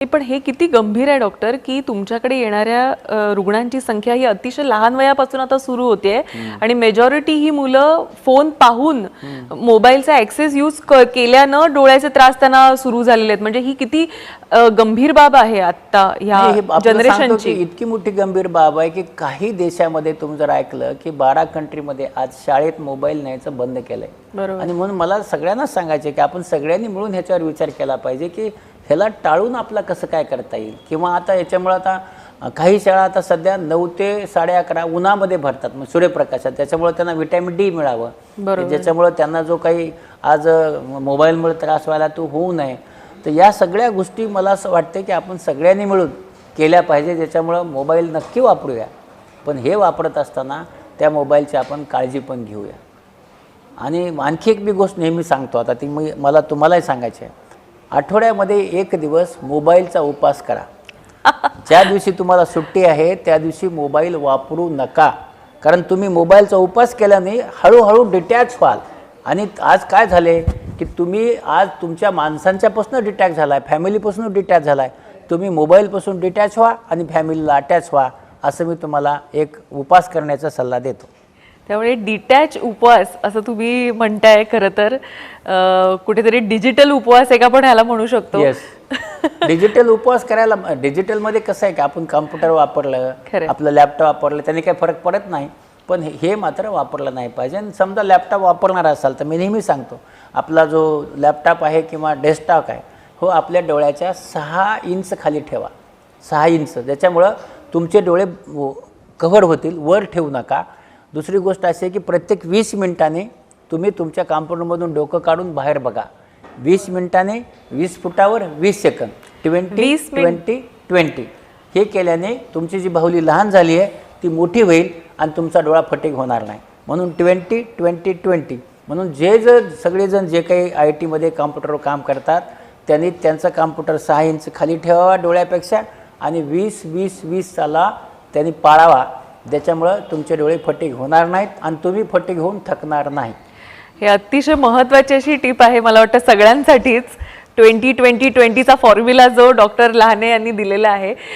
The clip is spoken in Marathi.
पण हे किती गंभीर आहे डॉक्टर की तुमच्याकडे येणाऱ्या रुग्णांची संख्या ही अतिशय लहान वयापासून आता सुरू होते आणि मेजॉरिटी ही मुलं फोन पाहून मोबाईलचा ॲक्सेस यूज केल्यानं डोळ्याचे त्रास त्यांना सुरू झालेले आहेत. म्हणजे ही किती गंभीर बाब आहे आता ह्या जनरेशनची. इतकी मोठी गंभीर बाब आहे की काही देशामध्ये तुम्ही जर ऐकलं की 12 कंट्रीमध्ये आज शाळेत मोबाईल न्यायचं बंद केलंय. आणि म्हणून मला सगळ्यांनाच सांगायचे की आपण सगळ्यांनी मिळून ह्याच्यावर विचार केला पाहिजे की ह्याला टाळून आपला कसं काय करता येईल. किंवा आता याच्यामुळे आता काही शाळा आता सध्या 9 ते 11:30 उन्हामध्ये भरतात मग सूर्यप्रकाशात, त्याच्यामुळे त्यांना व्हिटॅमिन डी मिळावं, ज्याच्यामुळे त्यांना जो काही आज मोबाईलमुळे त्रास व्हायला तो होऊ नये. तर या सगळ्या गोष्टी मला असं वाटतं की आपण सगळ्यांनी मिळून केल्या पाहिजे, ज्याच्यामुळं मोबाईल नक्की वापरूया, पण हे वापरत असताना त्या मोबाईलची आपण काळजी पण घेऊया. आणि आणखी एक मी गोष्ट नेहमी सांगतो, आता ती मला तुम्हालाही सांगायची आहे. आठवड्यामध्ये 1 दिवस मोबाईलचा उपवास करा. ज्या दिवशी तुम्हाला सुट्टी आहे त्या दिवशी मोबाईल वापरू नका, कारण तुम्ही मोबाईलचा उपवास केल्याने हळूहळू डिटॅच व्हाल. आणि आज काय झाले की तुम्ही आज तुमच्या माणसांच्यापासून डिटॅच झाला आहे, फॅमिलीपासून डिटॅच झाला आहे. तुम्ही मोबाईलपासून डिटॅच व्हा आणि फॅमिलीला अटॅच व्हा, असं मी तुम्हाला एक उपवास करण्याचा सल्ला देतो. त्यामुळे डिटॅच उपवास असं तुम्ही म्हणताय. खरं तर कुठेतरी डिजिटल उपवास आहे का पण ह्याला म्हणू शकतो. येस, डिजिटल उपवास करायला. डिजिटलमध्ये कसं आहे की आपण कॉम्प्युटर वापरलं, आपलं लॅपटॉप वापरलं, त्याने काही फरक पडत नाही, पण हे मात्र वापरलं नाही पाहिजे. आणि समजा लॅपटॉप वापरणार असाल तर मी नेहमी सांगतो आपला जो लॅपटॉप आहे किंवा डेस्कटॉप आहे हो आपल्या डोळ्याच्या 6 इंच खाली ठेवा, 6 इंच, ज्याच्यामुळं तुमचे डोळे कव्हर होतील, वर ठेवू नका. दुसरी गोष्ट अशी आहे की प्रत्येक 20 मिनिटांनी तुम्ही तुमच्या कॉम्प्युटरमधून डोकं काढून बाहेर बघा. 20 मिनिटांनी 20 फुटावर 20 सेकंद, 20-20-20. हे केल्याने तुमची जी बाहुली लहान झाली आहे ती मोठी होईल आणि तुमचा डोळा फटीग होणार नाही. म्हणून 20-20-20. म्हणून सगळेजण जे काही IT मध्ये कॉम्प्युटरवर काम करतात त्यांनी त्यांचं कॉम्प्युटर 6 इंच खाली ठेवावा डोळ्यापेक्षा आणि 20-20-20 साला त्यांनी पाळावा, ज्याच्यामुळं तुमचे डोळे फटीग होणार नाहीत आणि तुम्ही फटीग होऊन थकणार नाही. हे अतिशय महत्त्वाची अशी टीप आहे मला वाटतं सगळ्यांसाठीच. 20-20-20चा फॉर्म्युला जो डॉक्टर लहाने यांनी दिलेला आहे